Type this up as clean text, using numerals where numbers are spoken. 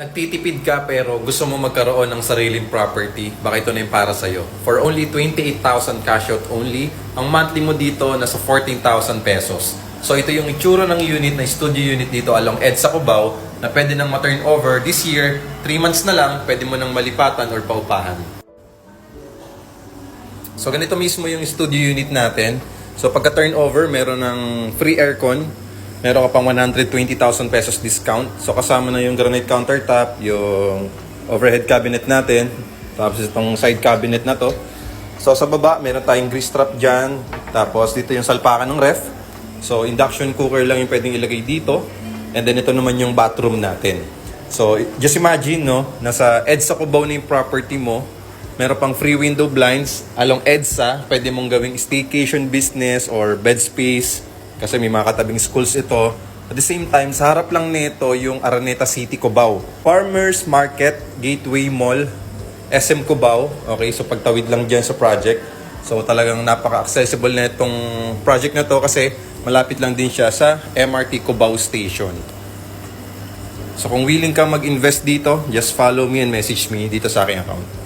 Nagtitipid ka pero gusto mo magkaroon ng sariling property, baka ito na yung para sa'yo. For only 28,000 cash out only, ang monthly mo dito nasa 14,000 pesos. So ito yung itsura ng unit, na studio unit dito along EDSA Cubao na pwede nang ma-turn over this year, 3 months na lang, pwede mo nang malipatan or paupahan. So ganito mismo yung studio unit natin. So pagka turnover, meron ng free aircon, meron ka pang 120,000 pesos discount. So kasama na yung granite countertop, yung overhead cabinet natin, tapos itong side cabinet na to. So sa baba, meron tayong grease trap dyan, tapos dito yung salpakan ng ref. So induction cooker lang yung pwedeng ilagay dito. And then ito naman yung bathroom natin. So just imagine, no, nasa EDSA Cubao na yung property mo, meron pang free window blinds along EDSA, pwede mong gawing staycation business or bed space kasi may mga katabing schools ito. At the same time, sa harap lang nito yung Araneta City, Cubao. Farmers Market, Gateway Mall, SM Cubao. Okay, so pagtawid lang dyan sa project. So talagang napaka-accessible na itong project na to kasi malapit lang din siya sa MRT Cubao Station. So kung willing ka mag-invest dito, just follow me and message me dito sa aking account.